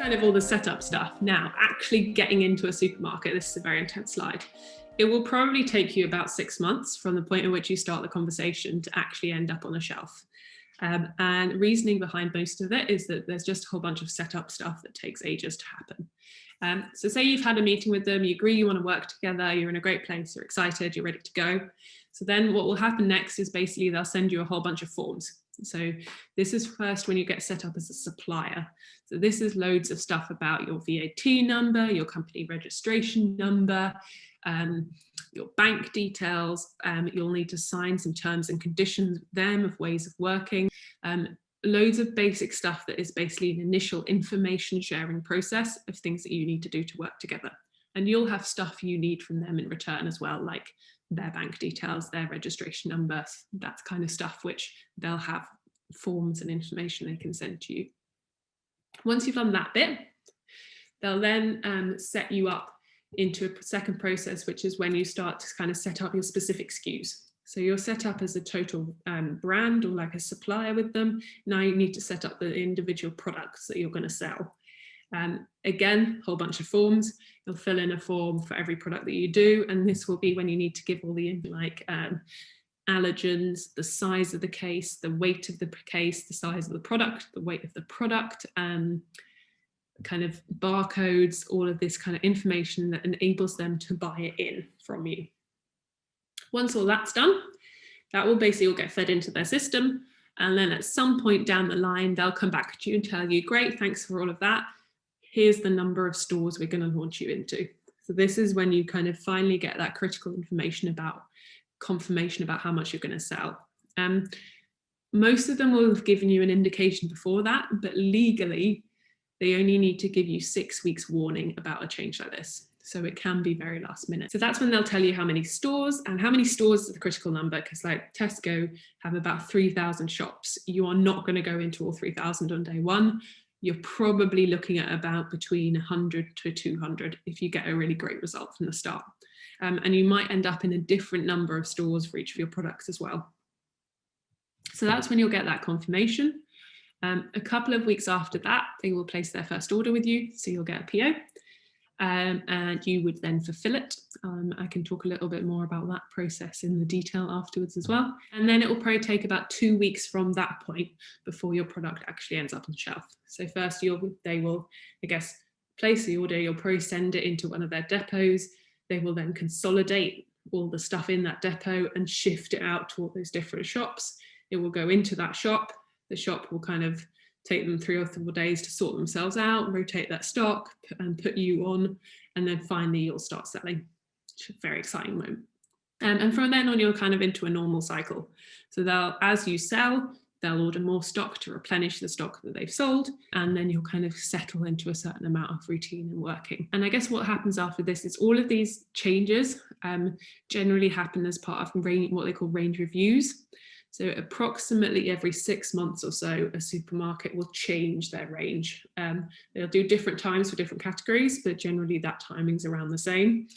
kind of all the setup stuff. Now, actually getting into a supermarket, this is a very intense slide. It will probably take you about 6 months from the point at which you start the conversation to actually end up on a shelf. And reasoning behind most of it is that there's just a whole bunch of setup stuff that takes ages to happen. So say you've had a meeting with them, you agree you want to work together, you're in a great place, you're excited, you're ready to go. So then what will happen next is basically they'll send you a whole bunch of forms. So this is first when you get set up as a supplier. So this is loads of stuff about your VAT number, your company registration number, your bank details. You'll need to sign some terms and conditions with them of ways of working. Loads of basic stuff that is basically an initial information sharing process of things that you need to do to work together. And you'll have stuff you need from them in return as well, like their bank details, their registration numbers, that kind of stuff, which they'll have forms and information they can send to you. Once you've done that bit, they'll then set you up into a second process, which is when you start to kind of set up your specific SKUs. So you're set up as a total brand or like a supplier with them. Now you need to set up the individual products that you're going to sell. Again, a whole bunch of forms. You'll fill in a form for every product that you do, and this will be when you need to give all the like allergens, the size of the case, the weight of the case, the size of the product, the weight of the product, kind of barcodes, all of this kind of information that enables them to buy it in from you. Once all that's done, that will basically all get fed into their system, and then at some point down the line they'll come back to you and tell you, great, thanks for all of that, here's the number of stores we're going to launch you into. So this is when you kind of finally get that critical information about confirmation about how much you're going to sell. Most of them will have given you an indication before that, but legally they only need to give you 6 weeks warning about a change like this. So it can be very last minute. So that's when they'll tell you how many stores, and how many stores is the critical number, because like Tesco have about 3,000 shops. You are not going to go into all 3,000 on day one. You're probably looking at about between 100 to 200 if you get a really great result from the start. And you might end up in a different number of stores for each of your products as well. So that's when you'll get that confirmation. A couple of weeks after that, they will place their first order with you. So you'll get a PO. And you would then fulfill it. I can talk a little bit more about that process in the detail afterwards as well. And then it will probably take about 2 weeks from that point before your product actually ends up on the shelf. So first they will, I guess, place the order, you'll probably send it into one of their depots. They will then consolidate all the stuff in that depot and shift it out to all those different shops. It will go into that shop. The shop will kind of take them 3 or 4 days to sort themselves out, rotate that stock and put you on, and then finally you'll start selling. It's a very exciting moment. And from then on, you're kind of into a normal cycle. So as you sell, they'll order more stock to replenish the stock that they've sold, and then you'll kind of settle into a certain amount of routine and working. And I guess what happens after this is all of these changes generally happen as part of what they call range reviews. So approximately every 6 months or so, a supermarket will change their range. They'll do different times for different categories, but generally that timing's around the same.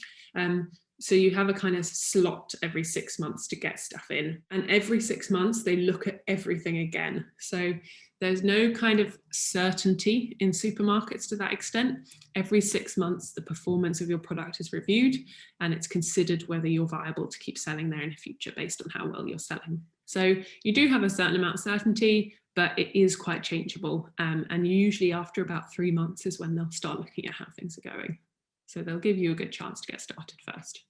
So you have a kind of slot every 6 months to get stuff in. And every 6 months, they look at everything again. So there's no kind of certainty in supermarkets to that extent. Every 6 months, the performance of your product is reviewed, and it's considered whether you're viable to keep selling there in the future based on how well you're selling. So you do have a certain amount of certainty, but it is quite changeable. And usually after about 3 months is when they'll start looking at how things are going. So they'll give you a good chance to get started first.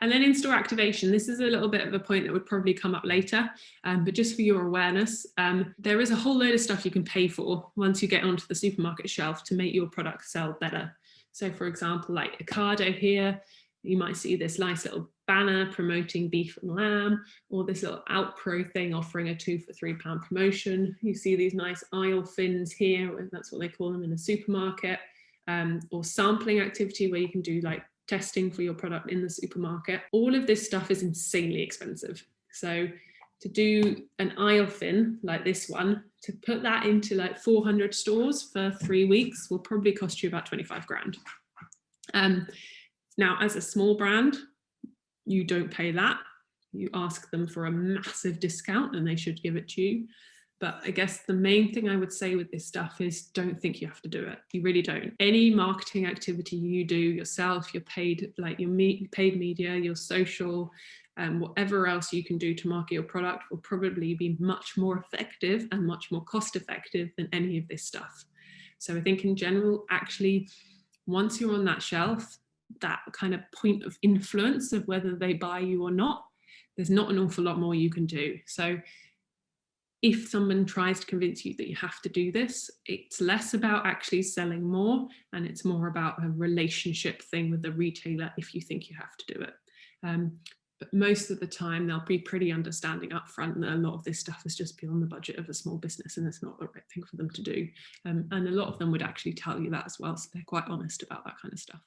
And then in-store activation, this is a little bit of a point that would probably come up later, but just for your awareness, there is a whole load of stuff you can pay for once you get onto the supermarket shelf to make your product sell better. So for example, like Ocado here, you might see this nice little banner promoting beef and lamb, or this little Outpro thing offering a 2 for £3 promotion. You see these nice aisle fins here, that's what they call them in a supermarket, or sampling activity where you can do like testing for your product in the supermarket. All of this stuff is insanely expensive. So to do an aisle fin like this one, to put that into like 400 stores for 3 weeks will probably cost you about 25 grand. Now, as a small brand, you don't pay that. You ask them for a massive discount and they should give it to you. But I guess the main thing I would say with this stuff is don't think you have to do it. You really don't. Any marketing activity you do yourself, your paid, like your paid media, your social, whatever else you can do to market your product will probably be much more effective and much more cost effective than any of this stuff. So I think in general, actually, once you're on that shelf, that kind of point of influence of whether they buy you or not, there's not an awful lot more you can do. So if someone tries to convince you that you have to do this, it's less about actually selling more, and it's more about a relationship thing with the retailer if you think you have to do it. But most of the time, they'll be pretty understanding up front that a lot of this stuff is just beyond the budget of a small business and it's not the right thing for them to do. And a lot of them would actually tell you that as well. So they're quite honest about that kind of stuff.